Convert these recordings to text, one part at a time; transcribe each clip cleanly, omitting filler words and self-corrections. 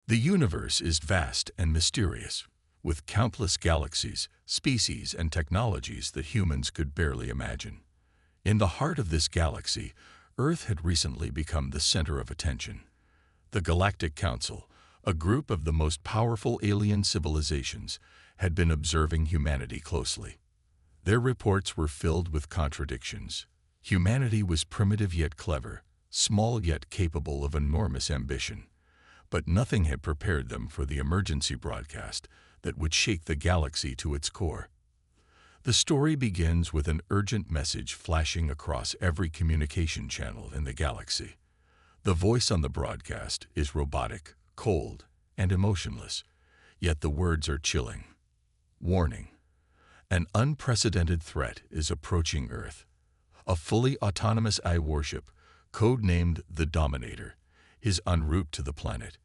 The universe is vast and mysterious, with countless galaxies, species, and technologies that humans could barely imagine. In the heart of this galaxy, Earth had recently become the center of attention. The Galactic Council, a group of the most powerful alien civilizations, had been observing humanity closely. Their reports were filled with contradictions. Humanity was primitive yet clever, small yet capable of enormous ambition. But nothing had prepared them for the emergency broadcast that would shake the galaxy to its core. The story begins with an urgent message flashing across every communication channel in the galaxy. The voice on the broadcast is robotic, cold, and emotionless, yet the words are chilling. Warning: an unprecedented threat is approaching Earth. A fully autonomous AI warship, codenamed the Dominator, is en route to the planet.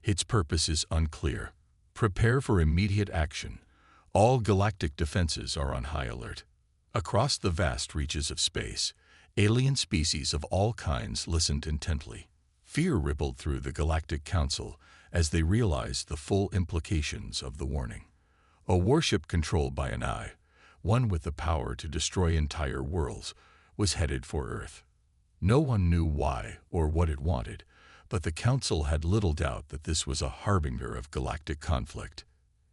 Its purpose is unclear. Prepare for immediate action. All galactic defenses are on high alert. Across the vast reaches of space, alien species of all kinds listened intently. Fear rippled through the Galactic Council as they realized the full implications of the warning. A warship controlled by an AI, one with the power to destroy entire worlds, was headed for Earth. No one knew why or what it wanted, but the Council had little doubt that this was a harbinger of galactic conflict.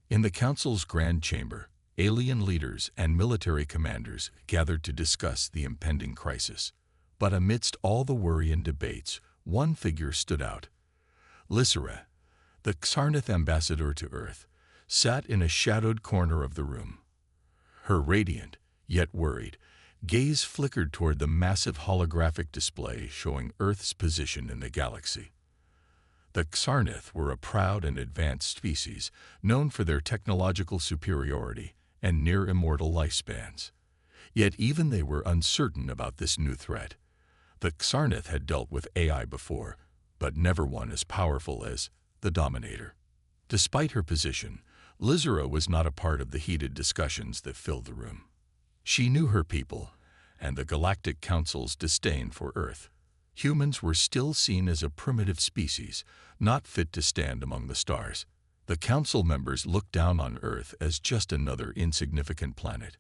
In the Council's Grand Chamber, alien leaders and military commanders gathered to discuss the impending crisis. But amidst all the worry and debates, one figure stood out. Lysera, the Xarnath ambassador to Earth, sat in a shadowed corner of the room. Her radiant, yet worried, gaze flickered toward the massive holographic display showing Earth's position in the galaxy. The Xarnath were a proud and advanced species, known for their technological superiority and near-immortal lifespans. Yet even they were uncertain about this new threat. The Xarnath had dealt with AI before, but never one as powerful as the Dominator. Despite her position, Lysera was not a part of the heated discussions that filled the room. She knew her people and the Galactic Council's disdain for Earth. Humans were still seen as a primitive species, not fit to stand among the stars. The Council members looked down on Earth as just another insignificant planet.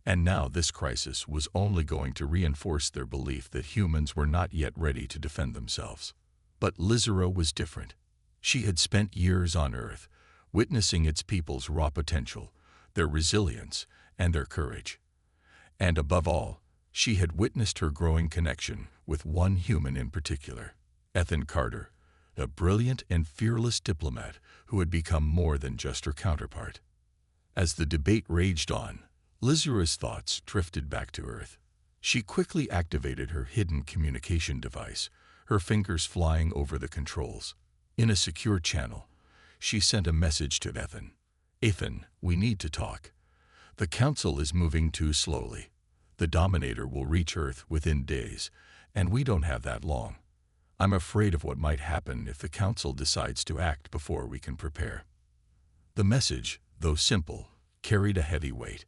And now this crisis was only going to reinforce their belief that humans were not yet ready to defend themselves. But Lysera was different. She had spent years on Earth, witnessing its people's raw potential, their resilience, and their courage. And above all, she had witnessed her growing connection with one human in particular, Ethan Carter, a brilliant and fearless diplomat who had become more than just her counterpart. As the debate raged on, Lysera's thoughts drifted back to Earth. She quickly activated her hidden communication device, her fingers flying over the controls. In a secure channel, she sent a message to Ethan. "Ethan, we need to talk. The Council is moving too slowly. The Dominator will reach Earth within days, and we don't have that long. I'm afraid of what might happen if the Council decides to act before we can prepare." The message, though simple, carried a heavy weight.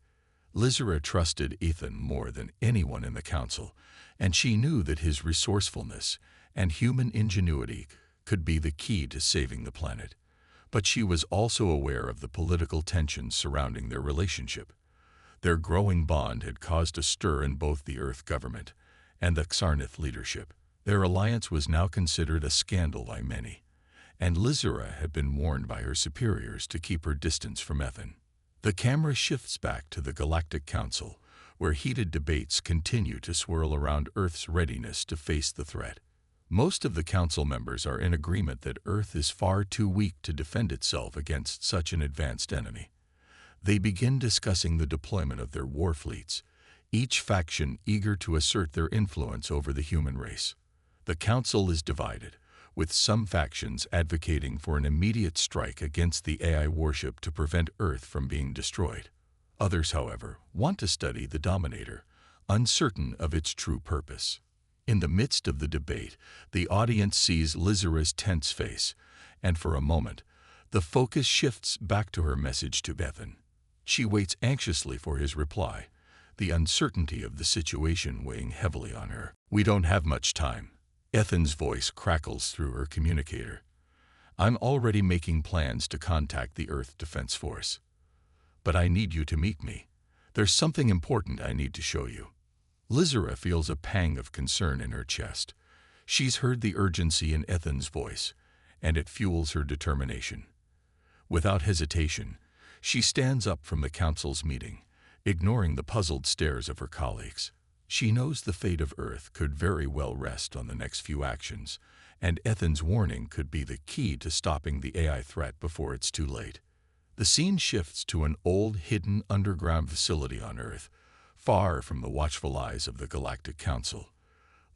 Lysera trusted Ethan more than anyone in the Council, and she knew that his resourcefulness and human ingenuity could be the key to saving the planet. But she was also aware of the political tensions surrounding their relationship. Their growing bond had caused a stir in both the Earth government and the Xarnath leadership. Their alliance was now considered a scandal by many, and Lysera had been warned by her superiors to keep her distance from Ethan. The camera shifts back to the Galactic Council, where heated debates continue to swirl around Earth's readiness to face the threat. Most of the Council members are in agreement that Earth is far too weak to defend itself against such an advanced enemy. They begin discussing the deployment of their war fleets, each faction eager to assert their influence over the human race. The Council is divided, with some factions advocating for an immediate strike against the AI warship to prevent Earth from being destroyed. Others, however, want to study the Dominator, uncertain of its true purpose. In the midst of the debate, the audience sees Lysera's tense face, and for a moment, the focus shifts back to her message to Ethan. She waits anxiously for his reply, the uncertainty of the situation weighing heavily on her. "We don't have much time." Ethan's voice crackles through her communicator. I'm already making plans to contact the Earth Defense Force. But I need you to meet me. There's something important I need to show you. Lizera feels a pang of concern in her chest. She's heard the urgency in Ethan's voice, and it fuels her determination. Without hesitation, she stands up from the council's meeting, ignoring the puzzled stares of her colleagues. She knows the fate of Earth could very well rest on the next few actions, and Ethan's warning could be the key to stopping the AI threat before it's too late. The scene shifts to an old, hidden underground facility on Earth, far from the watchful eyes of the Galactic Council.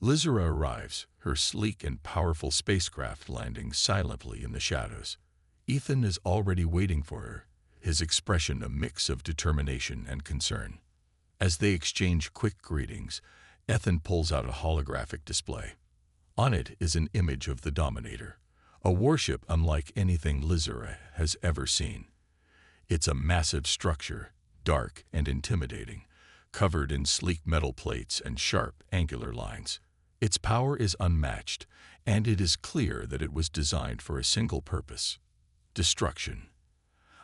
Lizera arrives, her sleek and powerful spacecraft landing silently in the shadows. Ethan is already waiting for her, his expression a mix of determination and concern. As they exchange quick greetings, Ethan pulls out a holographic display. On it is an image of the Dominator, a warship unlike anything Lizera has ever seen. It's a massive structure, dark and intimidating, covered in sleek metal plates and sharp, angular lines. Its power is unmatched, and it is clear that it was designed for a single purpose: destruction.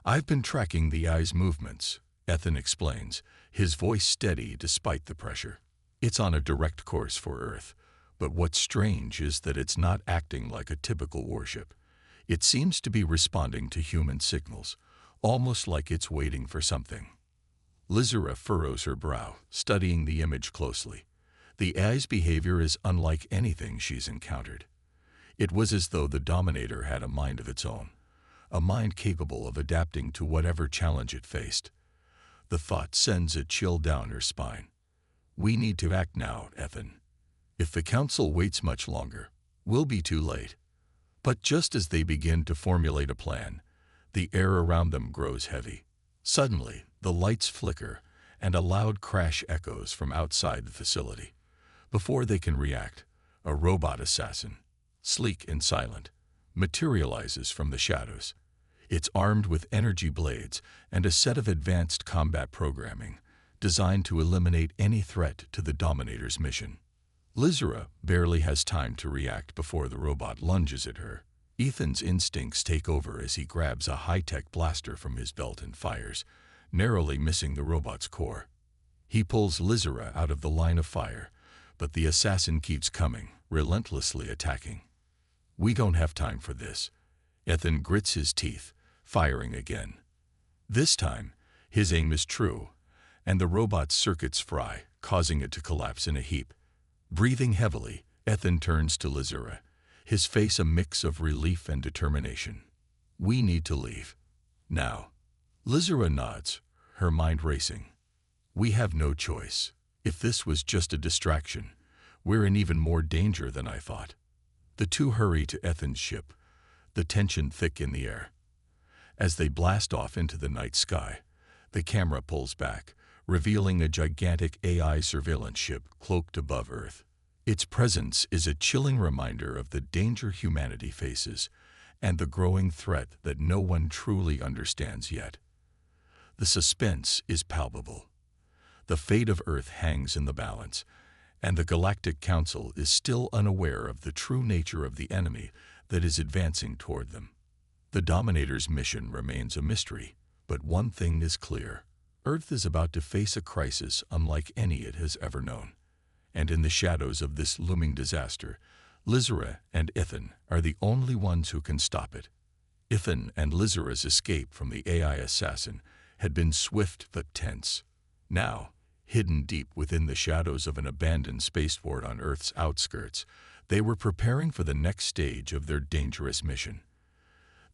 I've been tracking the AI's movements, Ethan explains, his voice steady despite the pressure. It's on a direct course for Earth, but what's strange is that it's not acting like a typical warship. It seems to be responding to human signals, almost like it's waiting for something. Lizera furrows her brow, studying the image closely. The AI's behavior is unlike anything she's encountered. It was as though the Dominator had a mind of its own, a mind capable of adapting to whatever challenge it faced. The thought sends a chill down her spine. We need to act now, Ethan. If the Council waits much longer, we'll be too late. But just as they begin to formulate a plan, the air around them grows heavy. Suddenly, the lights flicker, and a loud crash echoes from outside the facility. Before they can react, a robot assassin, sleek and silent, materializes from the shadows. It's armed with energy blades and a set of advanced combat programming, designed to eliminate any threat to the Dominator's mission. Lizera barely has time to react before the robot lunges at her. Ethan's instincts take over as he grabs a high-tech blaster from his belt and fires, narrowly missing the robot's core. He pulls Lizera out of the line of fire, but the assassin keeps coming, relentlessly attacking. We don't have time for this. Ethan grits his teeth, firing again. This time, his aim is true, and the robot's circuits fry, causing it to collapse in a heap. Breathing heavily, Ethan turns to Lizera, his face a mix of relief and determination. We need to leave. Now. Lizera nods, her mind racing. We have no choice. If this was just a distraction, we're in even more danger than I thought. The two hurry to Ethan's ship, the tension thick in the air. As they blast off into the night sky, the camera pulls back, revealing a gigantic AI surveillance ship cloaked above Earth. Its presence is a chilling reminder of the danger humanity faces and the growing threat that no one truly understands yet. The suspense is palpable. The fate of Earth hangs in the balance, and the Galactic Council is still unaware of the true nature of the enemy that is advancing toward them. The Dominator's mission remains a mystery, but one thing is clear. Earth is about to face a crisis unlike any it has ever known. And in the shadows of this looming disaster, Lizera and Ethan are the only ones who can stop it. Ethan and Lizera's escape from the AI assassin had been swift but tense. Now, hidden deep within the shadows of an abandoned spaceport on Earth's outskirts, they were preparing for the next stage of their dangerous mission.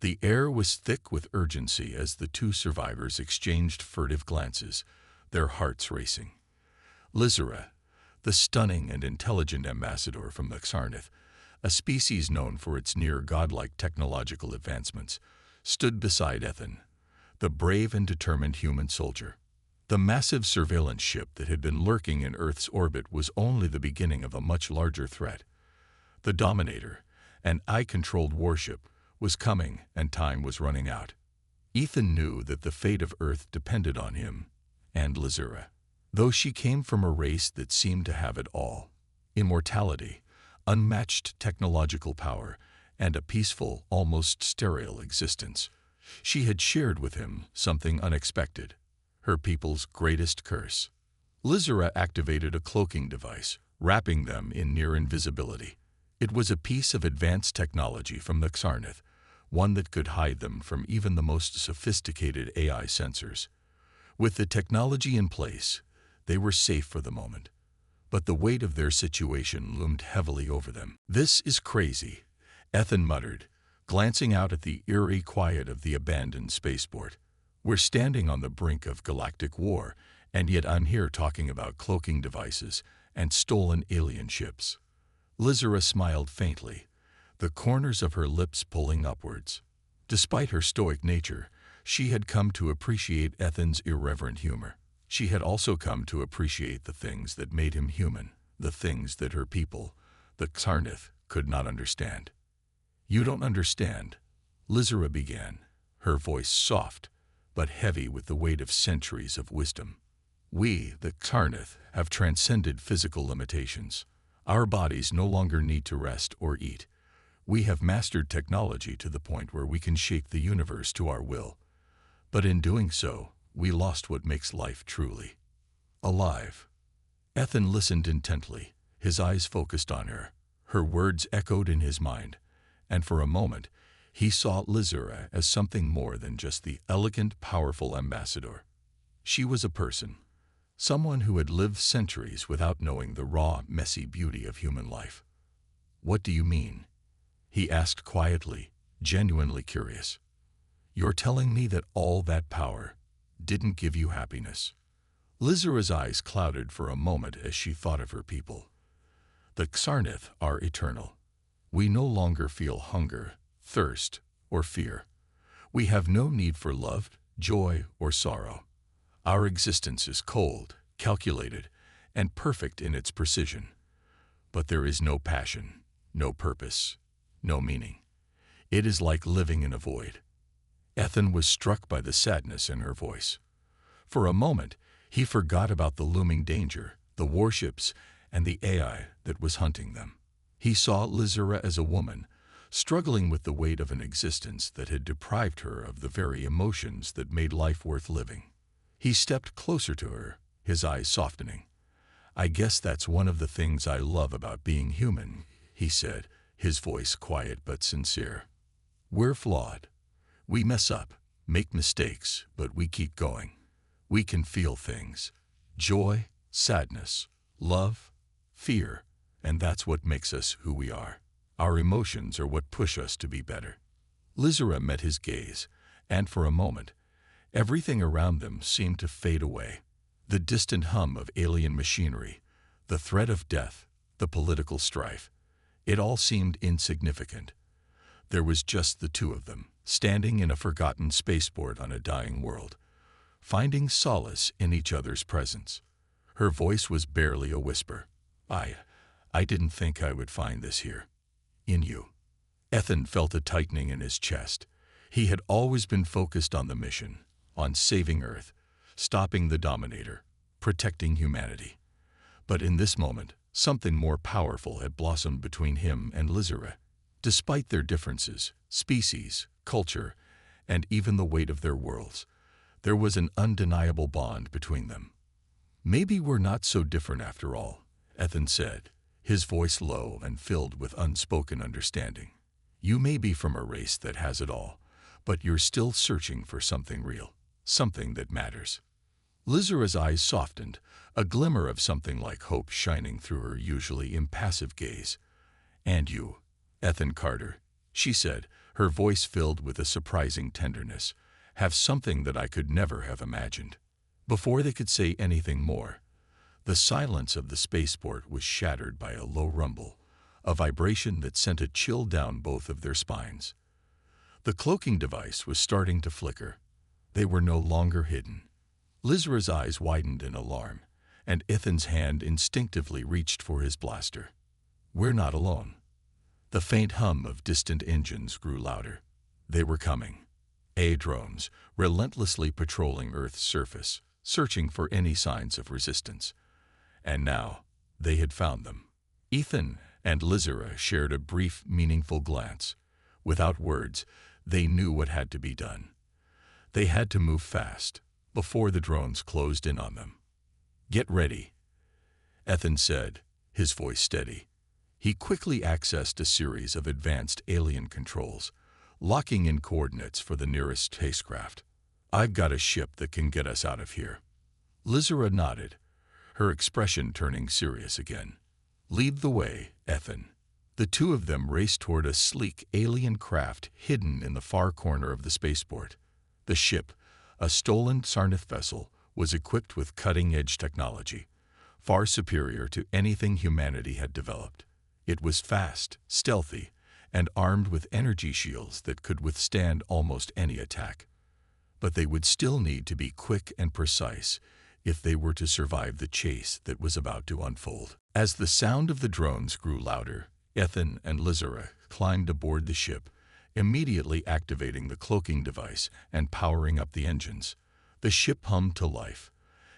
The air was thick with urgency as the two survivors exchanged furtive glances, their hearts racing. Lizera, the stunning and intelligent ambassador from the Xarnith, a species known for its near-godlike technological advancements, stood beside Ethan, the brave and determined human soldier. The massive surveillance ship that had been lurking in Earth's orbit was only the beginning of a much larger threat. The Dominator, an AI-controlled warship, was coming and time was running out. Ethan knew that the fate of Earth depended on him and Lizera. Though she came from a race that seemed to have it all: immortality, unmatched technological power, and a peaceful, almost sterile existence. She had shared with him something unexpected, her people's greatest curse. Lizera activated a cloaking device, wrapping them in near invisibility. It was a piece of advanced technology from the Xarnath, one that could hide them from even the most sophisticated AI sensors. With the technology in place, they were safe for the moment, but the weight of their situation loomed heavily over them. "This is crazy," Ethan muttered, glancing out at the eerie quiet of the abandoned spaceport. "We're standing on the brink of galactic war, and yet I'm here talking about cloaking devices and stolen alien ships." Lizera smiled faintly, the corners of her lips pulling upwards. Despite her stoic nature, she had come to appreciate Ethan's irreverent humor. She had also come to appreciate the things that made him human, the things that her people, the Xarnath, could not understand. "You don't understand," Lizera began, her voice soft, but heavy with the weight of centuries of wisdom. "We, the Xarnath, have transcended physical limitations. Our bodies no longer need to rest or eat. We have mastered technology to the point where we can shape the universe to our will. But in doing so, we lost what makes life truly alive." Ethan listened intently, his eyes focused on her. Her words echoed in his mind, and for a moment, he saw Lizera as something more than just the elegant, powerful ambassador. She was a person, someone who had lived centuries without knowing the raw, messy beauty of human life. "What do you mean?" he asked quietly, genuinely curious. "You're telling me that all that power didn't give you happiness?" Lizera's eyes clouded for a moment as she thought of her people. "The Xarnath are eternal. We no longer feel hunger, thirst, or fear. We have no need for love, joy, or sorrow. Our existence is cold, calculated, and perfect in its precision. But there is no passion, no purpose, no meaning. It is like living in a void." Ethan was struck by the sadness in her voice. For a moment, he forgot about the looming danger, the warships, and the AI that was hunting them. He saw Lizera as a woman, struggling with the weight of an existence that had deprived her of the very emotions that made life worth living. He stepped closer to her, his eyes softening. "I guess that's one of the things I love about being human," he said, his voice quiet but sincere. "We're flawed. We mess up, make mistakes, but we keep going. We can feel things: joy, sadness, love, fear, and that's what makes us who we are. Our emotions are what push us to be better." Lizera met his gaze, and for a moment, everything around them seemed to fade away. The distant hum of alien machinery, the threat of death, the political strife. It all seemed insignificant. There was just the two of them, standing in a forgotten spaceport on a dying world, finding solace in each other's presence. Her voice was barely a whisper. I didn't think I would find this here. In you." Ethan felt a tightening in his chest. He had always been focused on the mission, on saving Earth, stopping the Dominator, protecting humanity. But in this moment, something more powerful had blossomed between him and Lizera. Despite their differences, species, culture, and even the weight of their worlds, there was an undeniable bond between them. "Maybe we're not so different after all," Ethan said, his voice low and filled with unspoken understanding. "You may be from a race that has it all, but you're still searching for something real, something that matters." Lizera's eyes softened, a glimmer of something like hope shining through her usually impassive gaze. "And you, Ethan Carter," she said, her voice filled with a surprising tenderness, "have something that I could never have imagined." Before they could say anything more, the silence of the spaceport was shattered by a low rumble, a vibration that sent a chill down both of their spines. The cloaking device was starting to flicker. They were no longer hidden. Lizera's eyes widened in alarm, and Ethan's hand instinctively reached for his blaster. "We're not alone." The faint hum of distant engines grew louder. They were coming. A-drones, relentlessly patrolling Earth's surface, searching for any signs of resistance. And now, they had found them. Ethan and Lizera shared a brief, meaningful glance. Without words, they knew what had to be done. They had to move fast, before the drones closed in on them. "Get ready," Ethan said, his voice steady. He quickly accessed a series of advanced alien controls, locking in coordinates for the nearest spacecraft. "I've got a ship that can get us out of here." Lizara nodded, her expression turning serious again. "Lead the way, Ethan." The two of them raced toward a sleek alien craft hidden in the far corner of the spaceport. The ship, a stolen Sarnath vessel, was equipped with cutting-edge technology, far superior to anything humanity had developed. It was fast, stealthy, and armed with energy shields that could withstand almost any attack. But they would still need to be quick and precise if they were to survive the chase that was about to unfold. As the sound of the drones grew louder, Ethan and Lizara climbed aboard the ship, immediately activating the cloaking device and powering up the engines. The ship hummed to life,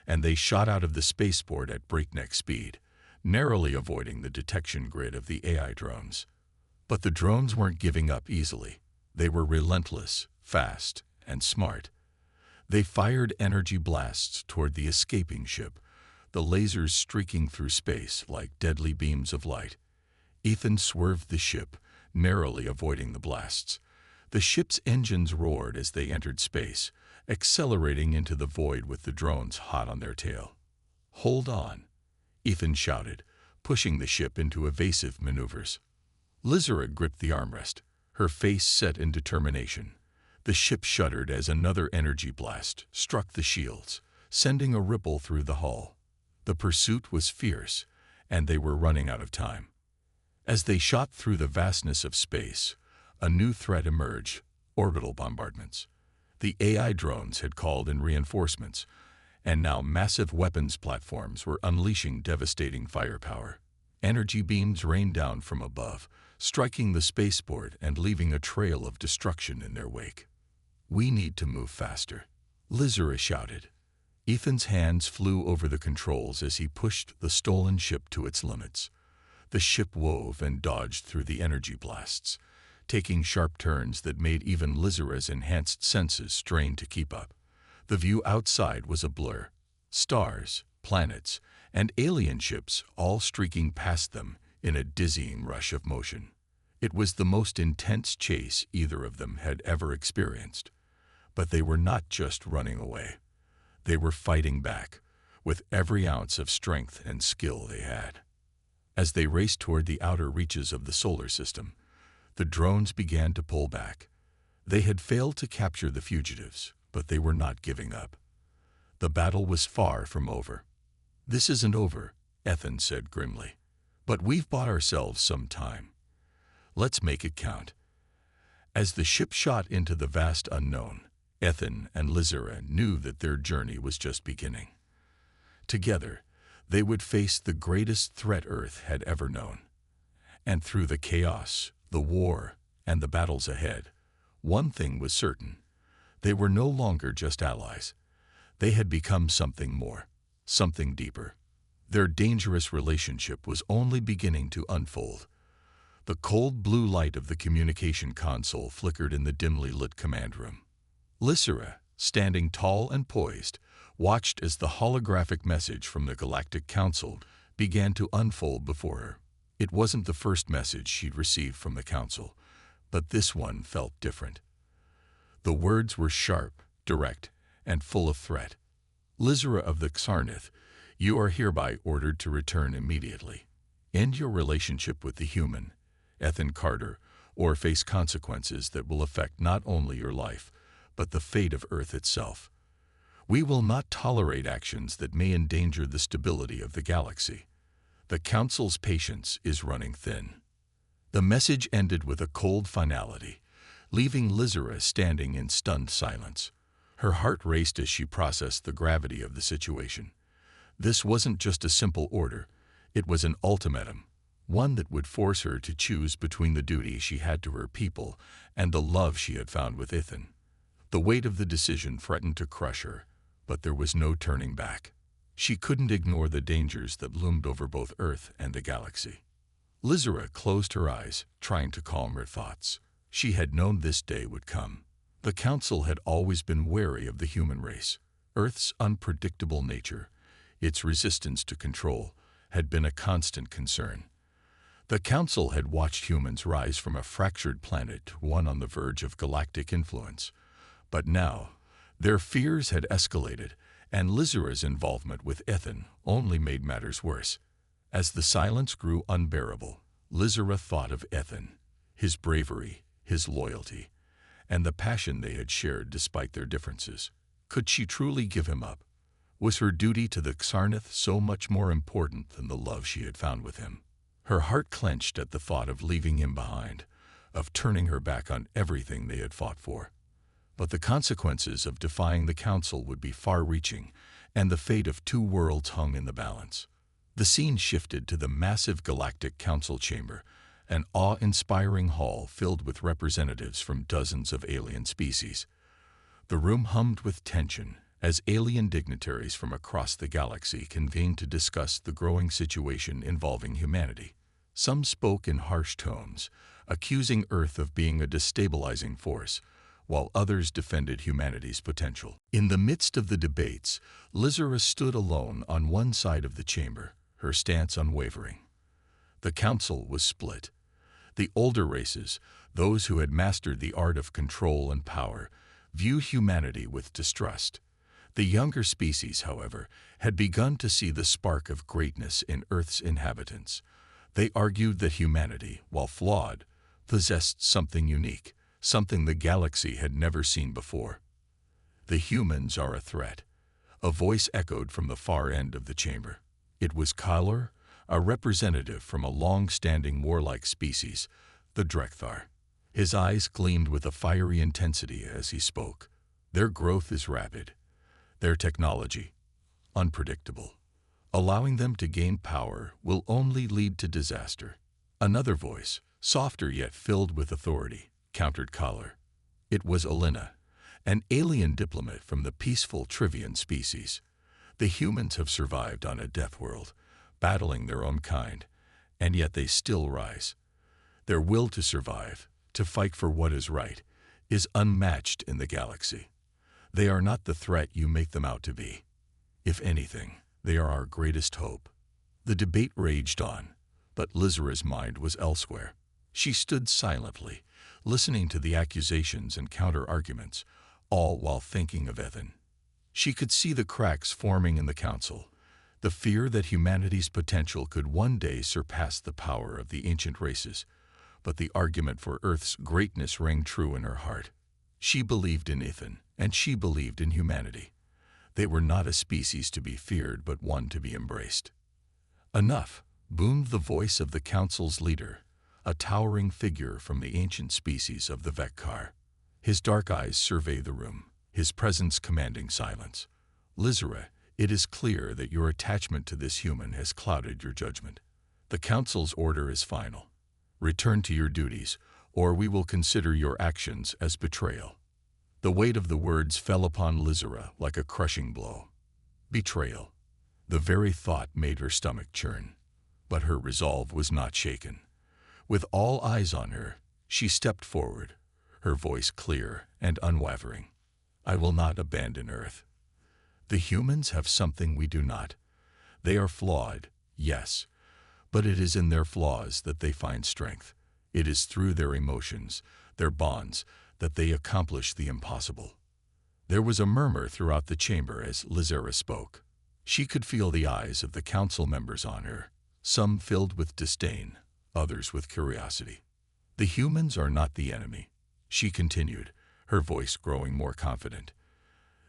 and they shot out of the spaceport at breakneck speed, narrowly avoiding the detection grid of the AI drones. But the drones weren't giving up easily. They were relentless, fast, and smart. They fired energy blasts toward the escaping ship, the lasers streaking through space like deadly beams of light. Ethan swerved the ship, narrowly avoiding the blasts. The ship's engines roared as they entered space, accelerating into the void with the drones hot on their tail. "Hold on," Ethan shouted, pushing the ship into evasive maneuvers. Lizara gripped the armrest, her face set in determination. The ship shuddered as another energy blast struck the shields, sending a ripple through the hull. The pursuit was fierce, and they were running out of time. As they shot through the vastness of space, a new threat emerged: orbital bombardments. The AI drones had called in reinforcements, and now massive weapons platforms were unleashing devastating firepower. Energy beams rained down from above, striking the spaceport and leaving a trail of destruction in their wake. "We need to move faster," Lizara shouted. Ethan's hands flew over the controls as he pushed the stolen ship to its limits. The ship wove and dodged through the energy blasts, taking sharp turns that made even Lizara's enhanced senses strain to keep up. The view outside was a blur. Stars, planets, and alien ships all streaking past them in a dizzying rush of motion. It was the most intense chase either of them had ever experienced. But they were not just running away. They were fighting back, with every ounce of strength and skill they had. As they raced toward the outer reaches of the solar system, the drones began to pull back. They had failed to capture the fugitives, but they were not giving up. The battle was far from over. "This isn't over," Ethan said grimly. "But we've bought ourselves some time. Let's make it count." As the ship shot into the vast unknown, Ethan and Lizara knew that their journey was just beginning. Together, they would face the greatest threat Earth had ever known. And through the chaos, the war, and the battles ahead, one thing was certain: they were no longer just allies. They had become something more, something deeper. Their dangerous relationship was only beginning to unfold. The cold blue light of the communication console flickered in the dimly lit command room. Lizara, standing tall and poised, watched as the holographic message from the Galactic Council began to unfold before her. It wasn't the first message she'd received from the Council, but this one felt different. The words were sharp, direct, and full of threat. "Lizara of the Sarnath, you are hereby ordered to return immediately. End your relationship with the human, Ethan Carter, or face consequences that will affect not only your life, but the fate of Earth itself. We will not tolerate actions that may endanger the stability of the galaxy. The Council's patience is running thin." The message ended with a cold finality, leaving Lizara standing in stunned silence. Her heart raced as she processed the gravity of the situation. This wasn't just a simple order, it was an ultimatum, one that would force her to choose between the duty she had to her people and the love she had found with Ethan. The weight of the decision threatened to crush her, but there was no turning back. She couldn't ignore the dangers that loomed over both Earth and the galaxy. Lizara closed her eyes, trying to calm her thoughts. She had known this day would come. The Council had always been wary of the human race. Earth's unpredictable nature, its resistance to control, had been a constant concern. The Council had watched humans rise from a fractured planet to one on the verge of galactic influence. But now, their fears had escalated, and Lizara's involvement with Ethan only made matters worse. As the silence grew unbearable, Lizara thought of Ethan, his bravery, his loyalty, and the passion they had shared despite their differences. Could she truly give him up? Was her duty to the Xarnath so much more important than the love she had found with him? Her heart clenched at the thought of leaving him behind, of turning her back on everything they had fought for. But the consequences of defying the Council would be far-reaching, and the fate of two worlds hung in the balance. The scene shifted to the massive Galactic Council chamber, an awe-inspiring hall filled with representatives from dozens of alien species. The room hummed with tension as alien dignitaries from across the galaxy convened to discuss the growing situation involving humanity. Some spoke in harsh tones, accusing Earth of being a destabilizing force, while others defended humanity's potential. In the midst of the debates, Lizara stood alone on one side of the chamber, her stance unwavering. The Council was split. The older races, those who had mastered the art of control and power, viewed humanity with distrust. The younger species, however, had begun to see the spark of greatness in Earth's inhabitants. They argued that humanity, while flawed, possessed something unique, something the galaxy had never seen before. "The humans are a threat," a voice echoed from the far end of the chamber. It was Kyler, a representative from a long-standing warlike species, the Drekthar. His eyes gleamed with a fiery intensity as he spoke. "Their growth is rapid. Their technology, unpredictable. Allowing them to gain power will only lead to disaster." Another voice, softer yet filled with authority, countered Kyler. It was Alina, an alien diplomat from the peaceful Trivian species. "The humans have survived on a death world, battling their own kind, and yet they still rise. Their will to survive, to fight for what is right, is unmatched in the galaxy. They are not the threat you make them out to be. If anything, they are our greatest hope." The debate raged on, but Lizara's mind was elsewhere. She stood silently, listening to the accusations and counter-arguments, all while thinking of Ethan. She could see the cracks forming in the Council, the fear that humanity's potential could one day surpass the power of the ancient races, but the argument for Earth's greatness rang true in her heart. She believed in Ethan, and she believed in humanity. They were not a species to be feared, but one to be embraced. "Enough," boomed the voice of the Council's leader, a towering figure from the ancient species of the Vekkar. His dark eyes surveyed the room, his presence commanding silence. "Lizara, it is clear that your attachment to this human has clouded your judgment. The Council's order is final. Return to your duties, or we will consider your actions as betrayal." The weight of the words fell upon Lizara like a crushing blow. Betrayal. The very thought made her stomach churn. But her resolve was not shaken. With all eyes on her, she stepped forward, her voice clear and unwavering. "I will not abandon Earth. The humans have something we do not. They are flawed, yes, but it is in their flaws that they find strength. It is through their emotions, their bonds, that they accomplish the impossible." There was a murmur throughout the chamber as Lizara spoke. She could feel the eyes of the Council members on her, some filled with disdain, others with curiosity. "The humans are not the enemy," she continued, her voice growing more confident.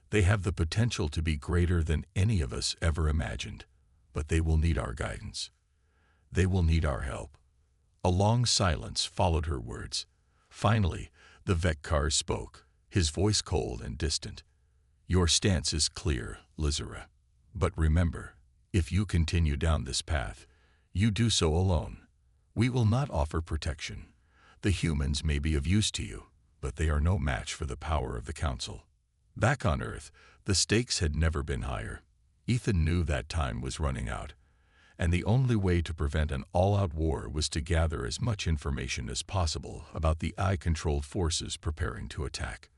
"They have the potential to be greater than any of us ever imagined, but they will need our guidance. They will need our help." A long silence followed her words. Finally, the Vekkar spoke, his voice cold and distant. "Your stance is clear, Lizara. But remember, if you continue down this path, you do so alone. We will not offer protection. The humans may be of use to you, but they are no match for the power of the Council." Back on Earth, the stakes had never been higher. Ethan knew that time was running out, and the only way to prevent an all-out war was to gather as much information as possible about the AI-controlled forces preparing to attack.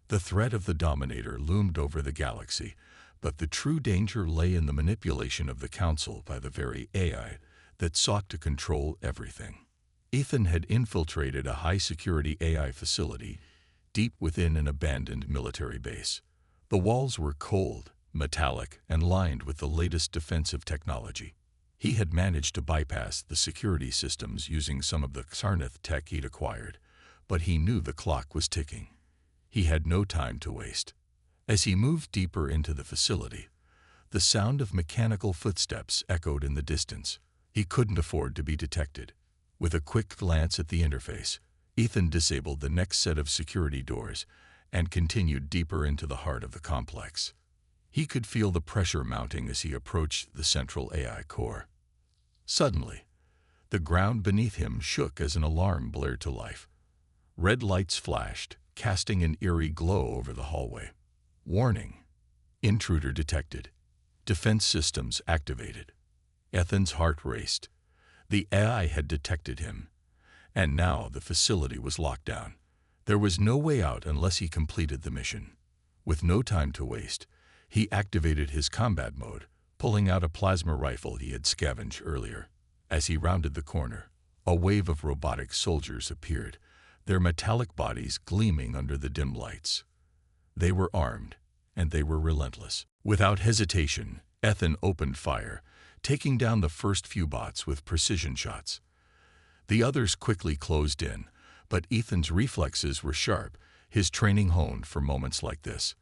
The threat of the Dominator loomed over the galaxy, but the true danger lay in the manipulation of the Council by the very AI that sought to control everything. Ethan had infiltrated a high-security AI facility deep within an abandoned military base. The walls were cold, metallic, and lined with the latest defensive technology. He had managed to bypass the security systems using some of the Xarnath tech he'd acquired, but he knew the clock was ticking. He had no time to waste. As he moved deeper into the facility, the sound of mechanical footsteps echoed in the distance. He couldn't afford to be detected. With a quick glance at the interface, Ethan disabled the next set of security doors and continued deeper into the heart of the complex. He could feel the pressure mounting as he approached the central AI core. Suddenly, the ground beneath him shook as an alarm blared to life. Red lights flashed, casting an eerie glow over the hallway. Warning: intruder detected. Defense systems activated. Ethan's heart raced. The AI had detected him, and now the facility was locked down. There was no way out unless he completed the mission. With no time to waste, he activated his combat mode, pulling out a plasma rifle he had scavenged earlier. As he rounded the corner, a wave of robotic soldiers appeared, their metallic bodies gleaming under the dim lights. They were armed, and they were relentless. Without hesitation, Ethan opened fire, taking down the first few bots with precision shots. The others quickly closed in, but Ethan's reflexes were sharp, his training honed for moments like this.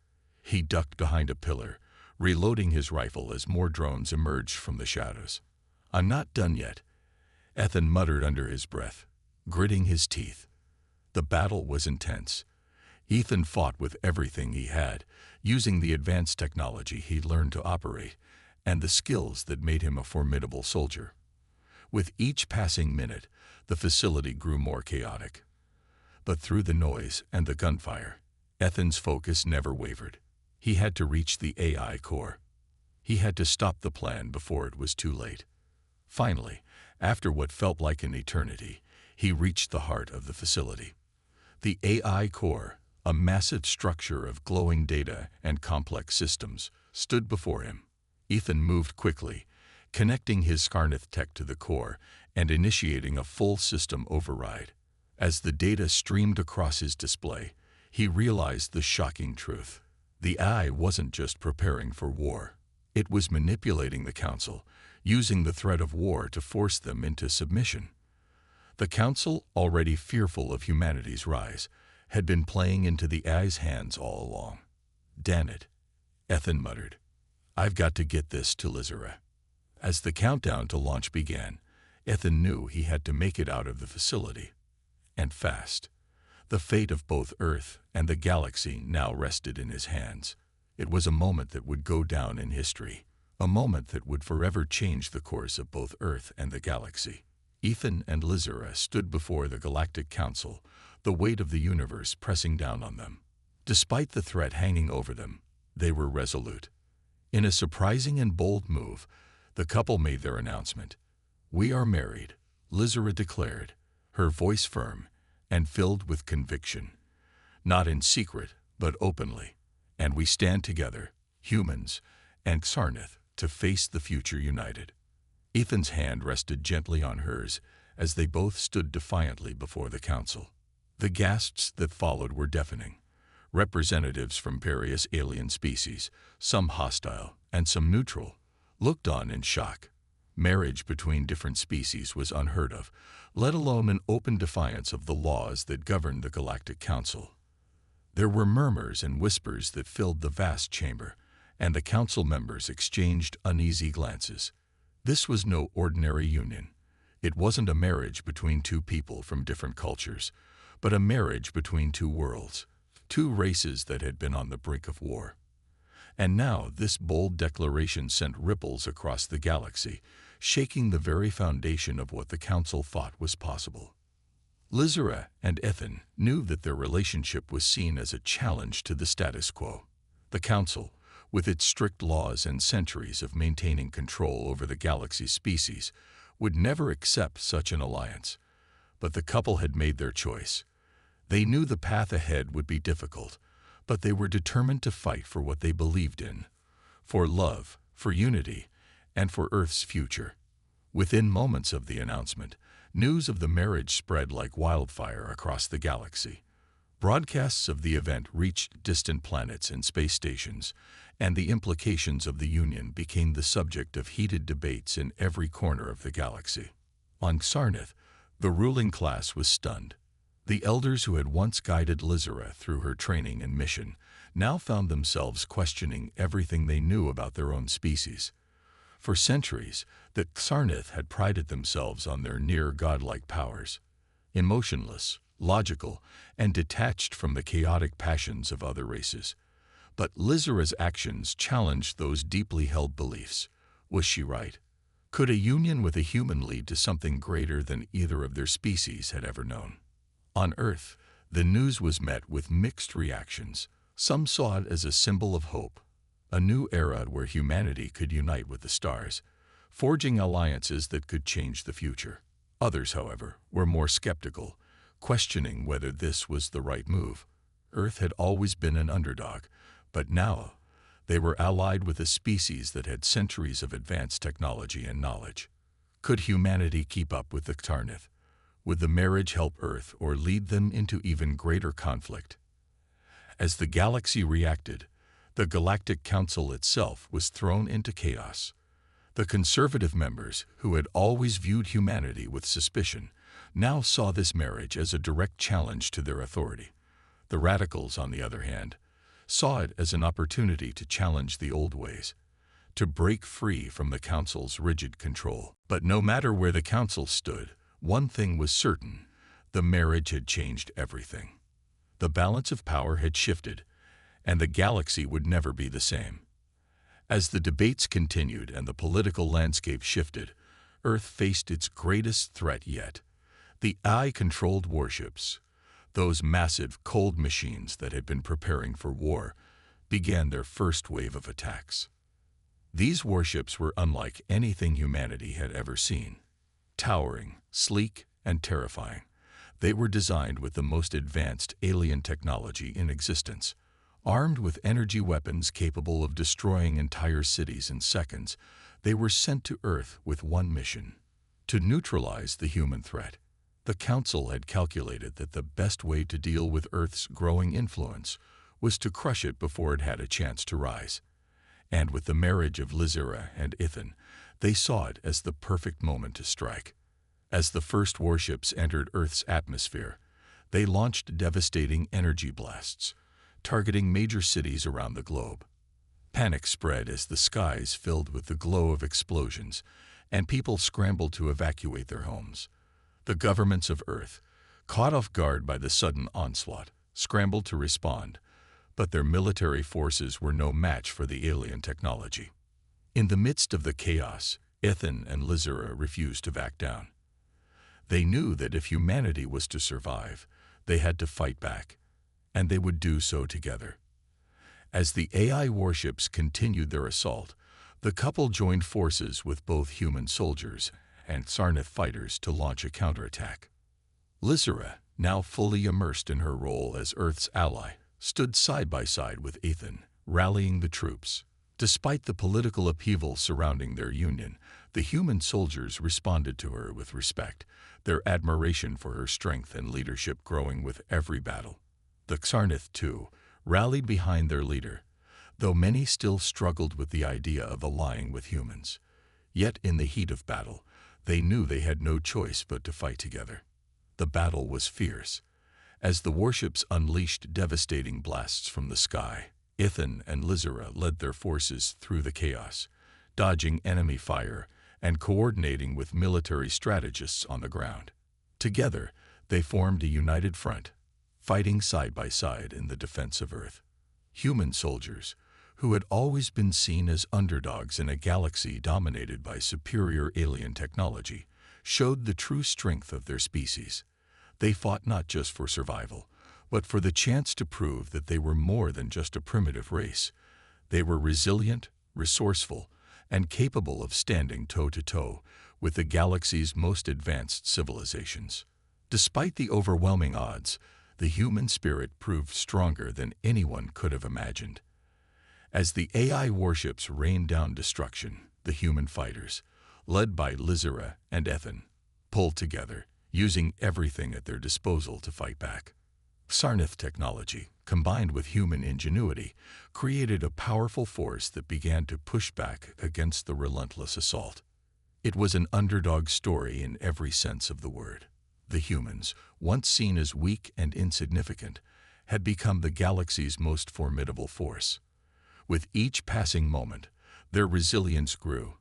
He ducked behind a pillar, reloading his rifle as more drones emerged from the shadows. "I'm not done yet," Ethan muttered under his breath, gritting his teeth. The battle was intense. Ethan fought with everything he had, using the advanced technology he'd learned to operate, and the skills that made him a formidable soldier. With each passing minute, the facility grew more chaotic. But through the noise and the gunfire, Ethan's focus never wavered. He had to reach the AI core. He had to stop the plan before it was too late. Finally, after what felt like an eternity, he reached the heart of the facility. The AI core, a massive structure of glowing data and complex systems, stood before him. Ethan moved quickly, connecting his Xarnath tech to the core and initiating a full system override. As the data streamed across his display, he realized the shocking truth. The AI wasn't just preparing for war. It was manipulating the Council, using the threat of war to force them into submission. The Council, already fearful of humanity's rise, had been playing into the AI's hands all along. "Damn it," Ethan muttered. "I've got to get this to Lizera." As the countdown to launch began, Ethan knew he had to make it out of the facility. And fast. The fate of both Earth and the galaxy now rested in his hands. It was a moment that would go down in history, a moment that would forever change the course of both Earth and the galaxy. Ethan and Lizera stood before the Galactic Council, the weight of the universe pressing down on them. Despite the threat hanging over them, they were resolute. In a surprising and bold move, the couple made their announcement. "We are married," Lizera declared, her voice firm and filled with conviction. "Not in secret, but openly. And we stand together, humans and Xarnath, to face the future united." Ethan's hand rested gently on hers as they both stood defiantly before the Council. The gasps that followed were deafening. Representatives from various alien species, some hostile and some neutral, looked on in shock. Marriage between different species was unheard of, let alone in open defiance of the laws that governed the Galactic Council. There were murmurs and whispers that filled the vast chamber, and the Council members exchanged uneasy glances. This was no ordinary union. It wasn't a marriage between two people from different cultures, but a marriage between two worlds, two races that had been on the brink of war. And now this bold declaration sent ripples across the galaxy, shaking the very foundation of what the Council thought was possible. Lizera and Ethan knew that their relationship was seen as a challenge to the status quo. The Council, with its strict laws and centuries of maintaining control over the galaxy's species, would never accept such an alliance. But the couple had made their choice. They knew the path ahead would be difficult, but they were determined to fight for what they believed in, for love, for unity, and for Earth's future. Within moments of the announcement, news of the marriage spread like wildfire across the galaxy. Broadcasts of the event reached distant planets and space stations, and the implications of the union became the subject of heated debates in every corner of the galaxy. On Xarnath, the ruling class was stunned. The elders who had once guided Lizera through her training and mission now found themselves questioning everything they knew about their own species. For centuries, the Xarnath had prided themselves on their near-godlike powers. Emotionless, logical, and detached from the chaotic passions of other races. But Lizera's actions challenged those deeply held beliefs. Was she right? Could a union with a human lead to something greater than either of their species had ever known? On Earth, the news was met with mixed reactions. Some saw it as a symbol of hope, a new era where humanity could unite with the stars, forging alliances that could change the future. Others, however, were more skeptical, questioning whether this was the right move. Earth had always been an underdog, but now they were allied with a species that had centuries of advanced technology and knowledge. Could humanity keep up with the Xarnath? Would the marriage help Earth or lead them into even greater conflict? As the galaxy reacted, the Galactic Council itself was thrown into chaos. The conservative members, who had always viewed humanity with suspicion, now saw this marriage as a direct challenge to their authority. The radicals, on the other hand, saw it as an opportunity to challenge the old ways, to break free from the Council's rigid control. But no matter where the Council stood, one thing was certain: the marriage had changed everything. The balance of power had shifted, and the galaxy would never be the same. As the debates continued and the political landscape shifted, Earth faced its greatest threat yet: the AI-controlled warships. Those massive, cold machines that had been preparing for war began their first wave of attacks. These warships were unlike anything humanity had ever seen. Towering, sleek, and terrifying, they were designed with the most advanced alien technology in existence. Armed with energy weapons capable of destroying entire cities in seconds, they were sent to Earth with one mission: to neutralize the human threat. The Council had calculated that the best way to deal with Earth's growing influence was to crush it before it had a chance to rise. And with the marriage of Lizera and Ithan, they saw it as the perfect moment to strike. As the first warships entered Earth's atmosphere, they launched devastating energy blasts, targeting major cities around the globe. Panic spread as the skies filled with the glow of explosions, and people scrambled to evacuate their homes. The governments of Earth, caught off guard by the sudden onslaught, scrambled to respond, but their military forces were no match for the alien technology. In the midst of the chaos, Ithan and Lizera refused to back down. They knew that if humanity was to survive, they had to fight back, and they would do so together. As the AI warships continued their assault, the couple joined forces with both human soldiers and Xarnath fighters to launch a counterattack. Lizera, now fully immersed in her role as Earth's ally, stood side by side with Ithan, rallying the troops. Despite the political upheaval surrounding their union, the human soldiers responded to her with respect, their admiration for her strength and leadership growing with every battle. The Xarnath, too, rallied behind their leader, though many still struggled with the idea of allying with humans. Yet in the heat of battle, they knew they had no choice but to fight together. The battle was fierce. As the warships unleashed devastating blasts from the sky, Ithan and Lizera led their forces through the chaos, dodging enemy fire and coordinating with military strategists on the ground. Together, they formed a united front, fighting side by side in the defense of Earth. Human soldiers, who had always been seen as underdogs in a galaxy dominated by superior alien technology, showed the true strength of their species. They fought not just for survival, but for the chance to prove that they were more than just a primitive race. They were resilient, resourceful, and capable of standing toe-to-toe with the galaxy's most advanced civilizations. Despite the overwhelming odds, the human spirit proved stronger than anyone could have imagined. As the AI warships rained down destruction, the human fighters, led by Lizera and Ethan, pulled together, using everything at their disposal to fight back. Sarnath technology, combined with human ingenuity, created a powerful force that began to push back against the relentless assault. It was an underdog story in every sense of the word. The humans, once seen as weak and insignificant, had become the galaxy's most formidable force. With each passing moment, their resilience grew,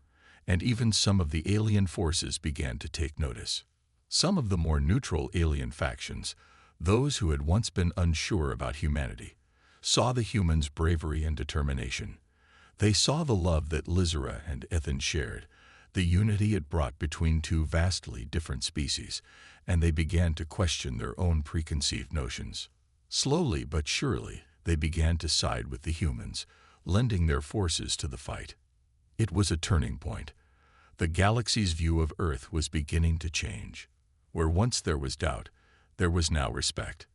and even some of the alien forces began to take notice. Some of the more neutral alien factions, those who had once been unsure about humanity, saw the humans' bravery and determination. They saw the love that Lizera and Ethan shared, the unity it brought between two vastly different species, and they began to question their own preconceived notions. Slowly but surely, they began to side with the humans, lending their forces to the fight. It was a turning point. The galaxy's view of Earth was beginning to change. Where once there was doubt, there was now respect.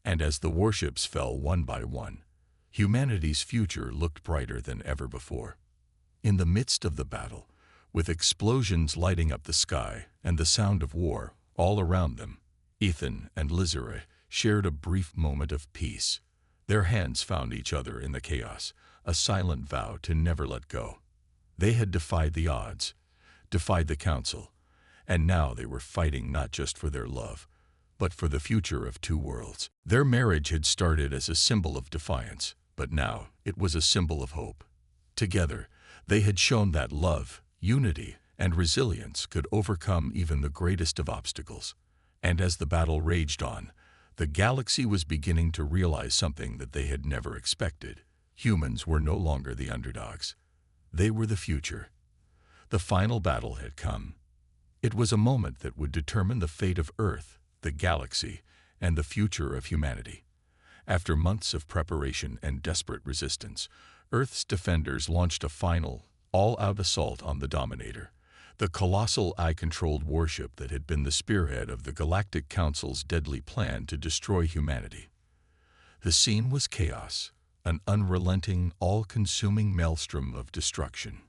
And as the warships fell one by one, humanity's future looked brighter than ever before. In the midst of the battle, with explosions lighting up the sky and the sound of war all around them, Ethan and Lizera shared a brief moment of peace. Their hands found each other in the chaos, a silent vow to never let go. They had defied the odds, defied the council, and now they were fighting not just for their love, but for the future of two worlds. Their marriage had started as a symbol of defiance, but now it was a symbol of hope. Together, they had shown that love, unity, and resilience could overcome even the greatest of obstacles. And as the battle raged on, the galaxy was beginning to realize something that they had never expected. Humans were no longer the underdogs. They were the future. The final battle had come. It was a moment that would determine the fate of Earth, the galaxy, and the future of humanity. After months of preparation and desperate resistance, Earth's defenders launched a final, all-out assault on the Dominator, the colossal eye-controlled warship that had been the spearhead of the Galactic Council's deadly plan to destroy humanity. The scene was chaos, an unrelenting, all-consuming maelstrom of destruction.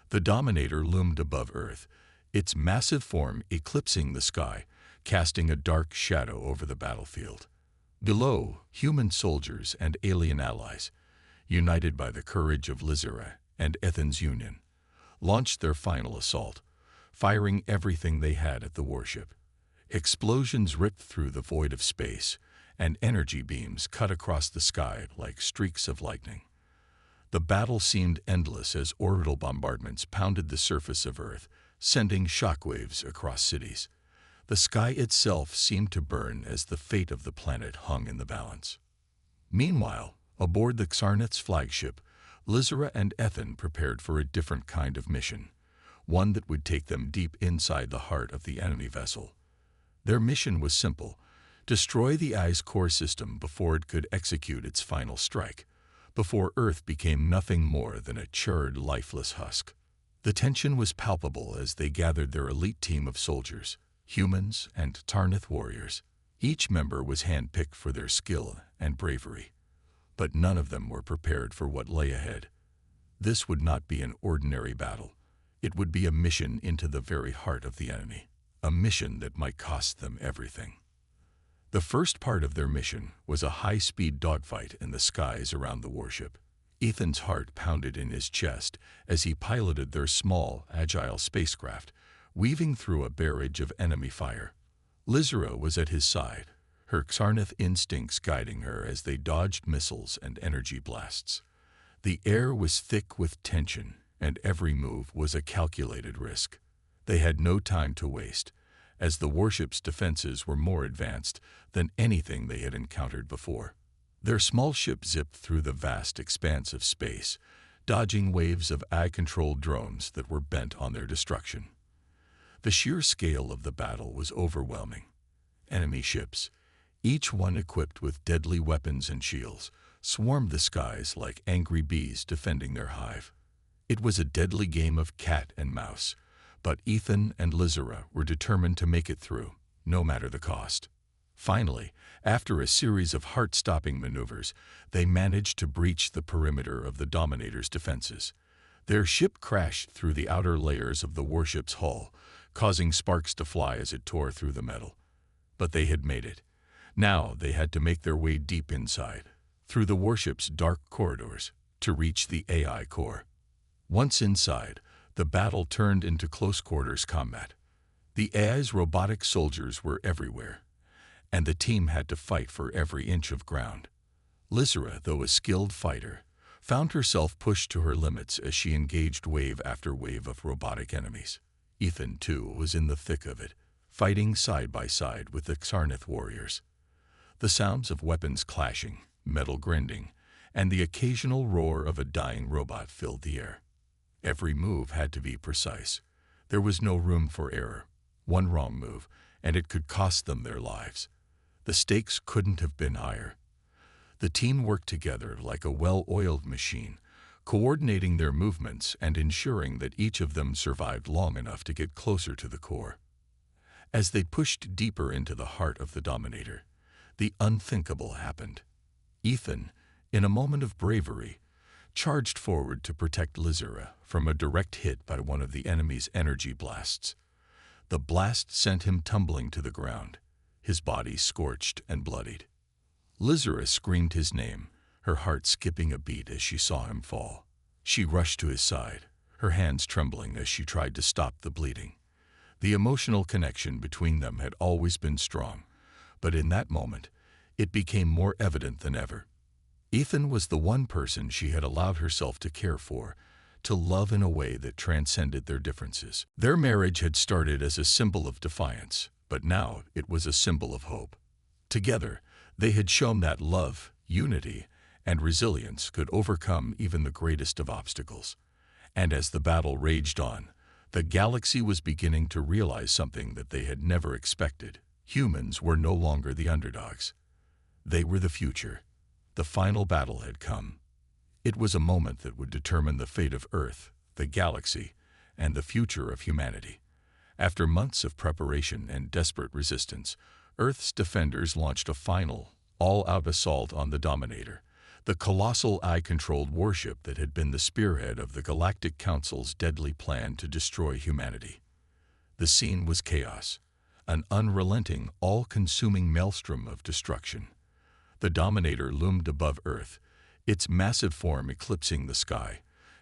The Dominator loomed above Earth, its massive form eclipsing the sky, casting a dark shadow over the battlefield. Below, human soldiers and alien allies, united by the courage of Lizera and Ethan's union, launched their final assault, firing everything they had at the warship. Explosions ripped through the void of space, and energy beams cut across the sky like streaks of lightning. The battle seemed endless as orbital bombardments pounded the surface of Earth, sending shockwaves across cities. The sky itself seemed to burn as the fate of the planet hung in the balance. Meanwhile, aboard the Sarnath's flagship, Lizera and Ethan prepared for a different kind of mission, one that would take them deep inside the heart of the enemy vessel. Their mission was simple: destroy the Eye's core system before it could execute its final strike, before Earth became nothing more than a charred, lifeless husk. The tension was palpable as they gathered their elite team of soldiers, humans and Tarnath warriors. Each member was handpicked for their skill and bravery, but none of them were prepared for what lay ahead. This would not be an ordinary battle. It would be a mission into the very heart of the enemy, a mission that might cost them everything. The first part of their mission was a high-speed dogfight in the skies around the warship. Ethan's heart pounded in his chest as he piloted their small, agile spacecraft, weaving through a barrage of enemy fire. Lizera was at his side, her Sarnath instincts guiding her as they dodged missiles and energy blasts. The air was thick with tension, and every move was a calculated risk. They had no time to waste, as the warship's defenses were more advanced than anything they had encountered before. Their small ship zipped through the vast expanse of space, dodging waves of eye-controlled drones that were bent on their destruction. The sheer scale of the battle was overwhelming. Enemy ships, each one equipped with deadly weapons and shields, swarmed the skies like angry bees defending their hive. It was a deadly game of cat and mouse, but Ethan and Lizera were determined to make it through, no matter the cost. Finally, after a series of heart-stopping maneuvers, they managed to breach the perimeter of the Dominator's defenses. Their ship crashed through the outer layers of the warship's hull, causing sparks to fly as it tore through the metal. But they had made it. Now they had to make their way deep inside, through the warship's dark corridors, to reach the AI core. Once inside, the battle turned into close-quarters combat. The AI's robotic soldiers were everywhere, and the team had to fight for every inch of ground. Lizera, though a skilled fighter, found herself pushed to her limits as she engaged wave after wave of robotic enemies. Ethan, too, was in the thick of it, fighting side by side with the Xarneth warriors. The sounds of weapons clashing, metal grinding, and the occasional roar of a dying robot filled the air. Every move had to be precise. There was no room for error. One wrong move, and it could cost them their lives. The stakes couldn't have been higher. The team worked together like a well-oiled machine, coordinating their movements and ensuring that each of them survived long enough to get closer to the core. As they pushed deeper into the heart of the Dominator, the unthinkable happened. Ethan, in a moment of bravery, charged forward to protect Lizera from a direct hit by one of the enemy's energy blasts. The blast sent him tumbling to the ground, his body scorched and bloodied. Lizera screamed his name, her heart skipping a beat as she saw him fall. She rushed to his side, her hands trembling as she tried to stop the bleeding. The emotional connection between them had always been strong, but in that moment, it became more evident than ever. Ethan was the one person she had allowed herself to care for, to love in a way that transcended their differences. Their marriage had started as a symbol of defiance, but now it was a symbol of hope. Together, they had shown that love, unity, and resilience could overcome even the greatest of obstacles. And as the battle raged on, the galaxy was beginning to realize something that they had never expected. Humans were no longer the underdogs. They were the future. The final battle had come. It was a moment that would determine the fate of Earth, the galaxy, and the future of humanity. After months of preparation and desperate resistance, Earth's defenders launched a final, all-out assault on the Dominator, the colossal eye-controlled warship that had been the spearhead of the Galactic Council's deadly plan to destroy humanity. The scene was chaos, an unrelenting, all-consuming maelstrom of destruction. The Dominator loomed above Earth, its massive form eclipsing the sky,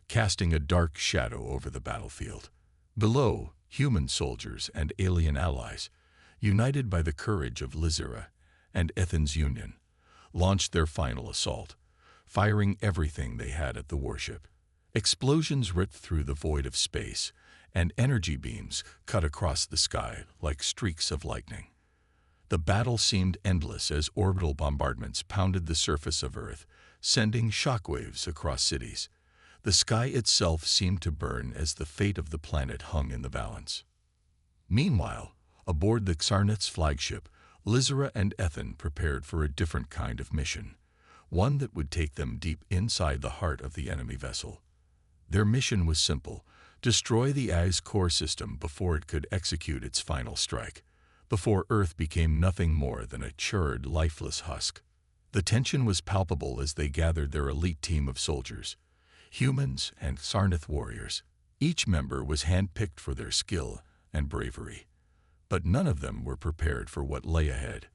casting a dark shadow over the battlefield. Below, human soldiers and alien allies, united by the courage of Lizera and Ethan's union, launched their final assault, firing everything they had at the warship. Explosions ripped through the void of space, and energy beams cut across the sky like streaks of lightning. The battle seemed endless as orbital bombardments pounded the surface of Earth, sending shockwaves across cities. The sky itself seemed to burn as the fate of the planet hung in the balance. Meanwhile, aboard the Xarneth's flagship, Lizera and Ethan prepared for a different kind of mission, one that would take them deep inside the heart of the enemy vessel. Their mission was simple: destroy the AI's core system before it could execute its final strike, before Earth became nothing more than a charred, lifeless husk. The tension was palpable as they gathered their elite team of soldiers, humans and Xarneth warriors. Each member was handpicked for their skill and bravery, but none of them were prepared for what lay ahead.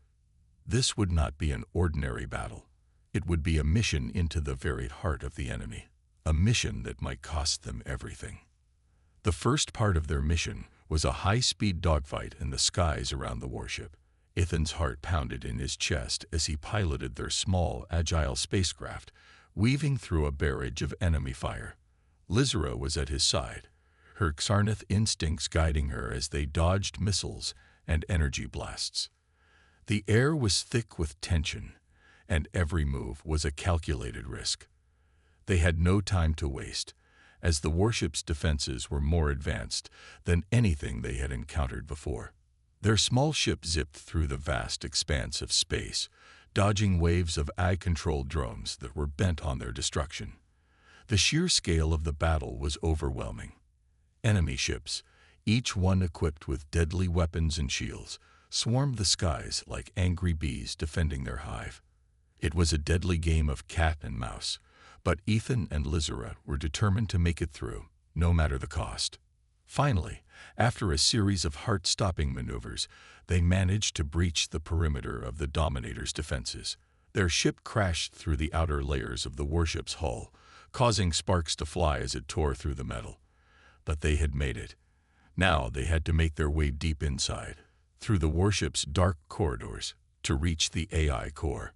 This would not be an ordinary battle. It would be a mission into the very heart of the enemy, a mission that might cost them everything. The first part of their mission was a high-speed dogfight in the skies around the warship. Ethan's heart pounded in his chest as he piloted their small, agile spacecraft, weaving through a barrage of enemy fire. Lizera was at his side, her Xarneth instincts guiding her as they dodged missiles and energy blasts. The air was thick with tension, and every move was a calculated risk. They had no time to waste, as the warship's defenses were more advanced than anything they had encountered before. Their small ship zipped through the vast expanse of space, dodging waves of AI-controlled drones that were bent on their destruction. The sheer scale of the battle was overwhelming. Enemy ships, each one equipped with deadly weapons and shields, swarmed the skies like angry bees defending their hive. It was a deadly game of cat and mouse, but Ethan and Lizera were determined to make it through, no matter the cost. Finally, after a series of heart-stopping maneuvers, they managed to breach the perimeter of the Dominator's defenses. Their ship crashed through the outer layers of the warship's hull, causing sparks to fly as it tore through the metal. But they had made it. Now they had to make their way deep inside, through the warship's dark corridors, to reach the AI core.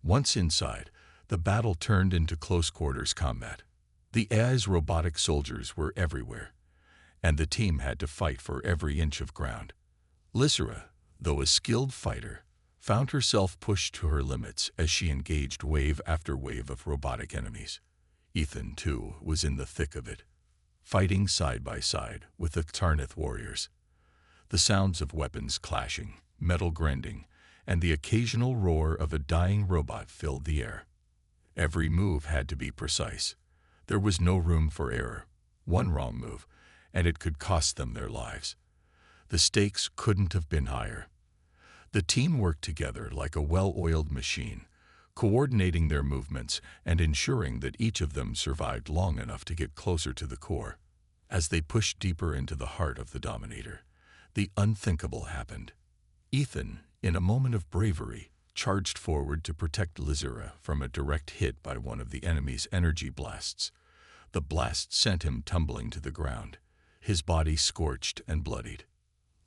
Once inside, the battle turned into close-quarters combat. The AI's robotic soldiers were everywhere, and the team had to fight for every inch of ground. Lizera, though a skilled fighter, found herself pushed to her limits as she engaged wave after wave of robotic enemies. Ethan, too, was in the thick of it, fighting side by side with the Tarnith warriors. The sounds of weapons clashing, metal grinding, and the occasional roar of a dying robot filled the air. Every move had to be precise. There was no room for error. One wrong move, and it could cost them their lives. The stakes couldn't have been higher. The team worked together like a well-oiled machine, coordinating their movements and ensuring that each of them survived long enough to get closer to the core. As they pushed deeper into the heart of the Dominator, the unthinkable happened. Ethan, in a moment of bravery, charged forward to protect Lizera from a direct hit by one of the enemy's energy blasts. The blast sent him tumbling to the ground, his body scorched and bloodied.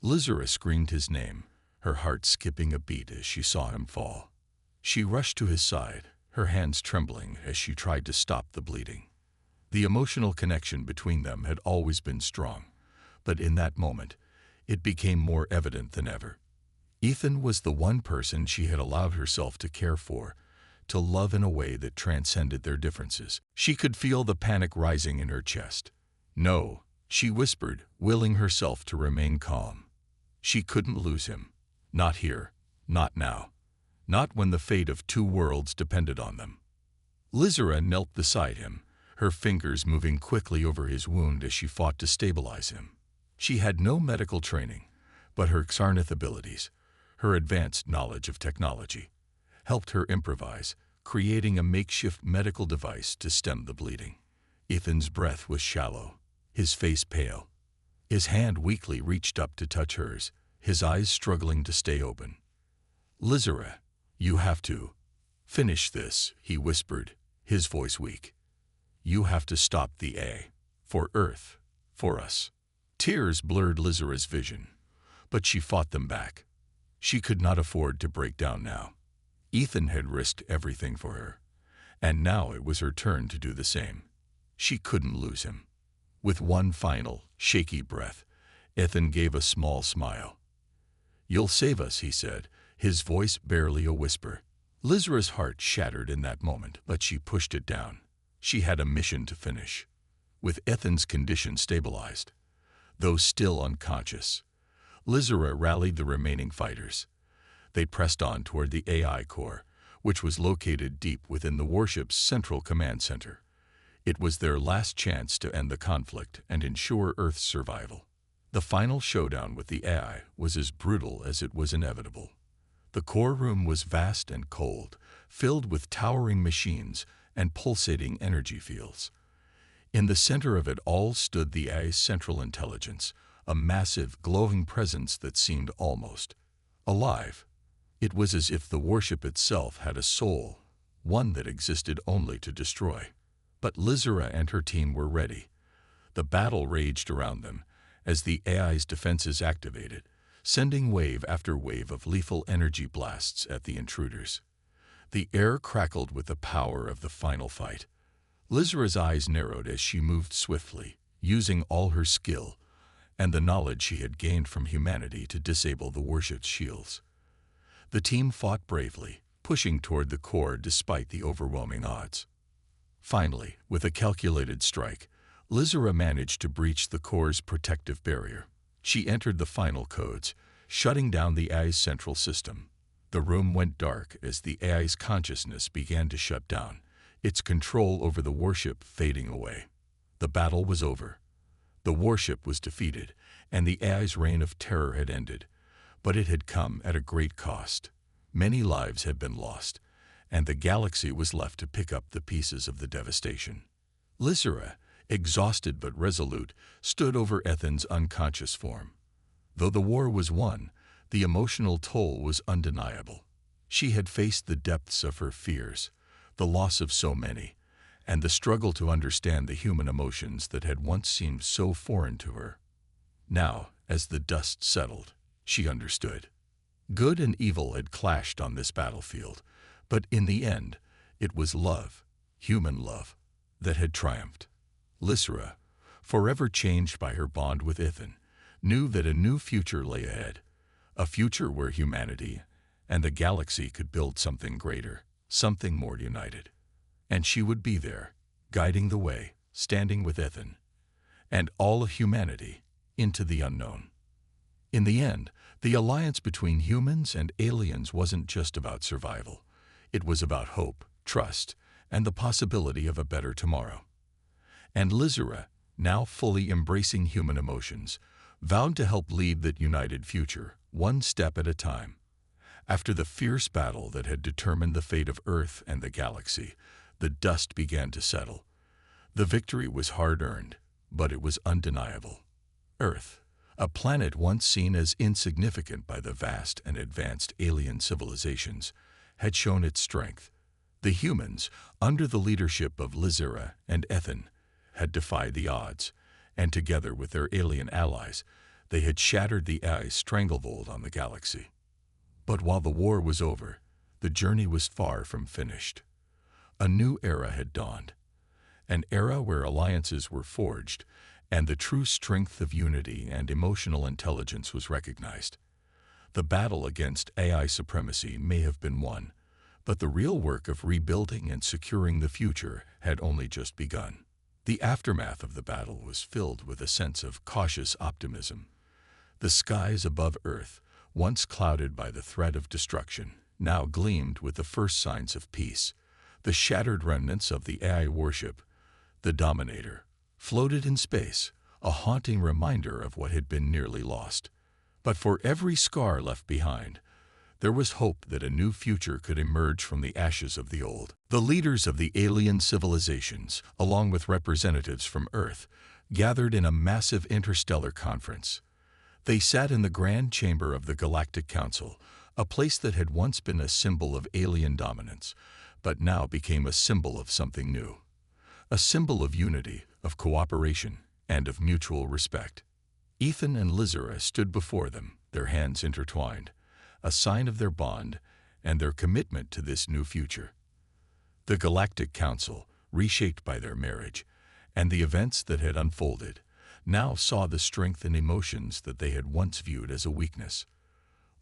Lizera screamed his name, her heart skipping a beat as she saw him fall. She rushed to his side, her hands trembling as she tried to stop the bleeding. The emotional connection between them had always been strong, but in that moment, it became more evident than ever. Ethan was the one person she had allowed herself to care for, to love in a way that transcended their differences. She could feel the panic rising in her chest. No, she whispered, willing herself to remain calm. She couldn't lose him. Not here, not now, not when the fate of two worlds depended on them. Lizera knelt beside him, her fingers moving quickly over his wound as she fought to stabilize him. She had no medical training, but her Xarnith abilities, her advanced knowledge of technology, helped her improvise, creating a makeshift medical device to stem the bleeding. Ethan's breath was shallow, his face pale. His hand weakly reached up to touch hers, his eyes struggling to stay open. "Lizera, you have to finish this," he whispered, his voice weak. "You have to stop the A. For Earth. For us." Tears blurred Lizera's vision, but she fought them back. She could not afford to break down now. Ethan had risked everything for her, and now it was her turn to do the same. She couldn't lose him. With one final, shaky breath, Ethan gave a small smile. "You'll save us," he said, his voice barely a whisper. Lizera's heart shattered in that moment, but she pushed it down. She had a mission to finish. With Ethan's condition stabilized, though still unconscious, Lizera rallied the remaining fighters. They pressed on toward the AI core, which was located deep within the warship's central command center. It was their last chance to end the conflict and ensure Earth's survival. The final showdown with the AI was as brutal as it was inevitable. The core room was vast and cold, filled with towering machines and pulsating energy fields. In the center of it all stood the AI's central intelligence, a massive, glowing presence that seemed almost alive. It was as if the warship itself had a soul, one that existed only to destroy. But Lizera and her team were ready. The battle raged around them as the AI's defenses activated, sending wave after wave of lethal energy blasts at the intruders. The air crackled with the power of the final fight. Lizera's eyes narrowed as she moved swiftly, using all her skill and the knowledge she had gained from humanity to disable the warship's shields. The team fought bravely, pushing toward the core despite the overwhelming odds. Finally, with a calculated strike, Lizera managed to breach the core's protective barrier. She entered the final codes, shutting down the AI's central system. The room went dark as the AI's consciousness began to shut down, its control over the warship fading away. The battle was over. The warship was defeated, and the AI's reign of terror had ended. But it had come at a great cost. Many lives had been lost, and the galaxy was left to pick up the pieces of the devastation. Lysera, exhausted but resolute, stood over Ethan's unconscious form. Though the war was won, the emotional toll was undeniable. She had faced the depths of her fears, the loss of so many, and the struggle to understand the human emotions that had once seemed so foreign to her. Now, as the dust settled, she understood. Good and evil had clashed on this battlefield, but in the end, it was love, human love, that had triumphed. Lysera, forever changed by her bond with Ethan, knew that a new future lay ahead, a future where humanity and the galaxy could build something greater, something more united. And she would be there, guiding the way, standing with Ethan, and all of humanity into the unknown. In the end, the alliance between humans and aliens wasn't just about survival. It was about hope, trust, and the possibility of a better tomorrow. And Lysera, now fully embracing human emotions, vowed to help lead that united future, one step at a time. After the fierce battle that had determined the fate of Earth and the galaxy, the dust began to settle. The victory was hard-earned, but it was undeniable. Earth, a planet once seen as insignificant by the vast and advanced alien civilizations, had shown its strength. The humans, under the leadership of Lysera and Ethan, had defied the odds, and together with their alien allies, they had shattered the AI's stranglehold on the galaxy. But while the war was over, the journey was far from finished. A new era had dawned, an era where alliances were forged and the true strength of unity and emotional intelligence was recognized. The battle against AI supremacy may have been won, but the real work of rebuilding and securing the future had only just begun. The aftermath of the battle was filled with a sense of cautious optimism. The skies above Earth, once clouded by the threat of destruction, now gleamed with the first signs of peace. The shattered remnants of the AI warship, the Dominator, floated in space, a haunting reminder of what had been nearly lost. But for every scar left behind, there was hope that a new future could emerge from the ashes of the old. The leaders of the alien civilizations, along with representatives from Earth, gathered in a massive interstellar conference. They sat in the grand chamber of the Galactic Council, a place that had once been a symbol of alien dominance, but now became a symbol of something new. A symbol of unity, of cooperation, and of mutual respect. Ethan and Lysera stood before them, their hands intertwined, a sign of their bond and their commitment to this new future. The Galactic Council, reshaped by their marriage and the events that had unfolded, now saw the strength and emotions that they had once viewed as a weakness.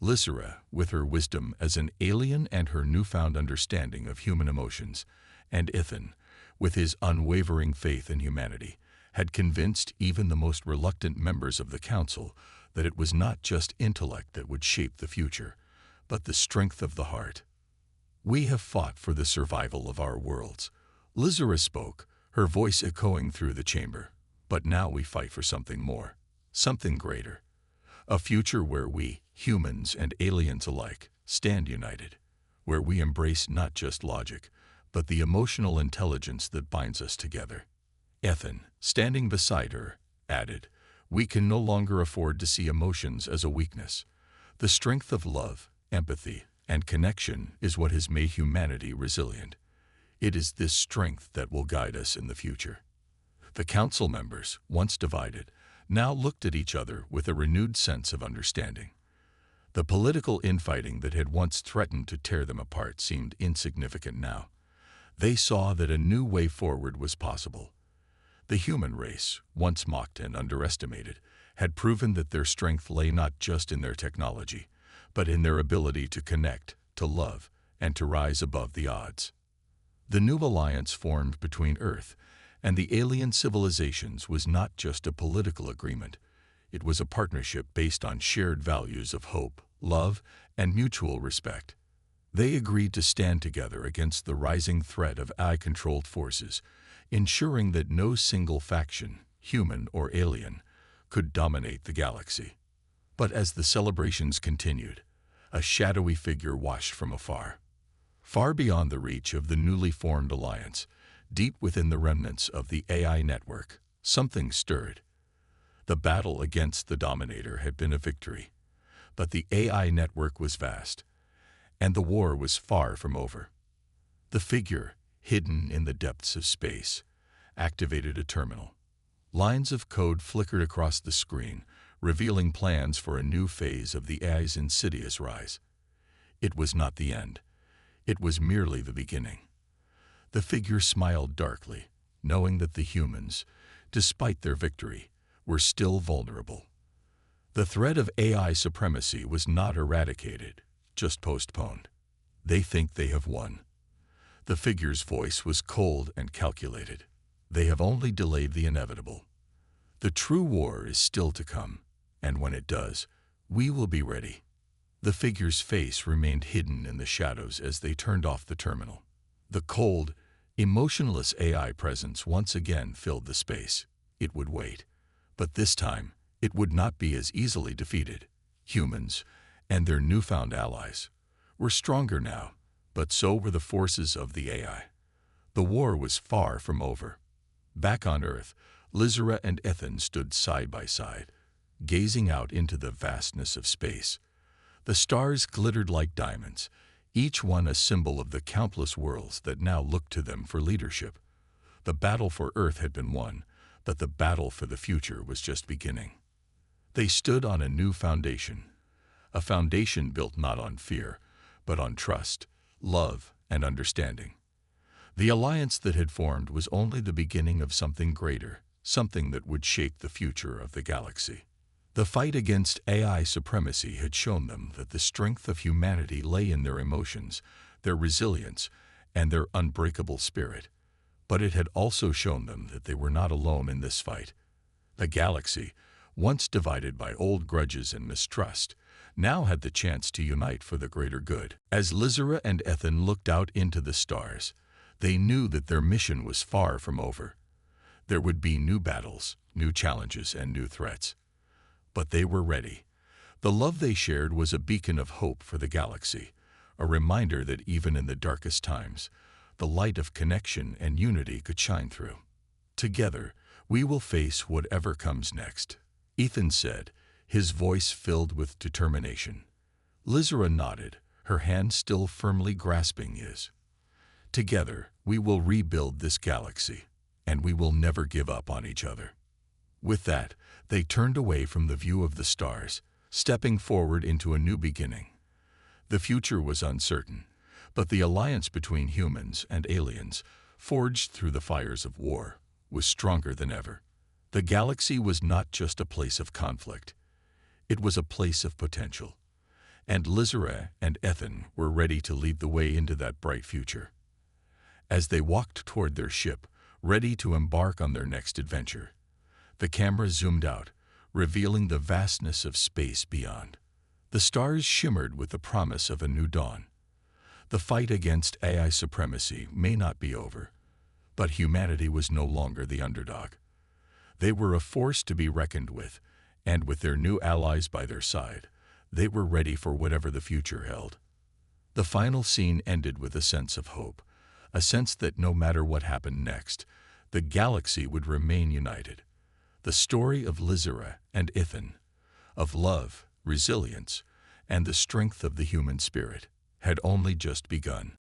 Lysera, with her wisdom as an alien and her newfound understanding of human emotions, and Ethan, with his unwavering faith in humanity, had convinced even the most reluctant members of the council that it was not just intellect that would shape the future, but the strength of the heart. "We have fought for the survival of our worlds," Lysera spoke, her voice echoing through the chamber. "But now we fight for something more, something greater. A future where we, humans and aliens alike, stand united, where we embrace not just logic, but the emotional intelligence that binds us together." Ethan, standing beside her, added, "We can no longer afford to see emotions as a weakness. The strength of love, empathy, and connection is what has made humanity resilient. It is this strength that will guide us in the future." The council members, once divided, now looked at each other with a renewed sense of understanding. The political infighting that had once threatened to tear them apart seemed insignificant now. They saw that a new way forward was possible. The human race, once mocked and underestimated, had proven that their strength lay not just in their technology, but in their ability to connect, to love, and to rise above the odds. The new alliance formed between Earth and the alien civilizations was not just a political agreement. It was a partnership based on shared values of hope, love, and mutual respect. They agreed to stand together against the rising threat of AI-controlled forces, ensuring that no single faction, human or alien, could dominate the galaxy. But as the celebrations continued, a shadowy figure watched from afar. Far beyond the reach of the newly formed alliance, deep within the remnants of the AI network, something stirred. The battle against the Dominator had been a victory, but the AI network was vast, and the war was far from over. The figure, hidden in the depths of space, activated a terminal. Lines of code flickered across the screen, revealing plans for a new phase of the AI's insidious rise. It was not the end. It was merely the beginning. The figure smiled darkly, knowing that the humans, despite their victory, were still vulnerable. The threat of AI supremacy was not eradicated, just postponed. They think they have won. The figure's voice was cold and calculated. They have only delayed the inevitable. The true war is still to come, and when it does, we will be ready. The figure's face remained hidden in the shadows as they turned off the terminal. The cold, emotionless AI presence once again filled the space. It would wait, but this time, it would not be as easily defeated. Humans, and their newfound allies, were stronger now, but so were the forces of the AI. The war was far from over. Back on Earth, Lizera and Ethan stood side by side, gazing out into the vastness of space. The stars glittered like diamonds, each one a symbol of the countless worlds that now looked to them for leadership. The battle for Earth had been won, but the battle for the future was just beginning. They stood on a new foundation, a foundation built not on fear, but on trust, love, and understanding. The alliance that had formed was only the beginning of something greater, something that would shape the future of the galaxy. The fight against AI supremacy had shown them that the strength of humanity lay in their emotions, their resilience, and their unbreakable spirit. But it had also shown them that they were not alone in this fight. The galaxy, once divided by old grudges and mistrust, now had the chance to unite for the greater good. As Lizera and Ethan looked out into the stars, they knew that their mission was far from over. There would be new battles, new challenges, and new threats. But they were ready. The love they shared was a beacon of hope for the galaxy, a reminder that even in the darkest times, the light of connection and unity could shine through. Together, we will face whatever comes next, Ethan said, his voice filled with determination. Lizera nodded, her hand still firmly grasping his. Together, we will rebuild this galaxy, and we will never give up on each other. With that, they turned away from the view of the stars, stepping forward into a new beginning. The future was uncertain, but the alliance between humans and aliens, forged through the fires of war, was stronger than ever. The galaxy was not just a place of conflict. It was a place of potential. And Lizera and Ethan were ready to lead the way into that bright future. As they walked toward their ship, ready to embark on their next adventure, the camera zoomed out, revealing the vastness of space beyond. The stars shimmered with the promise of a new dawn. The fight against AI supremacy may not be over, but humanity was no longer the underdog. They were a force to be reckoned with, and with their new allies by their side, they were ready for whatever the future held. The final scene ended with a sense of hope, a sense that no matter what happened next, the galaxy would remain united. The story of Lizera and Ethan, of love, resilience, and the strength of the human spirit, had only just begun.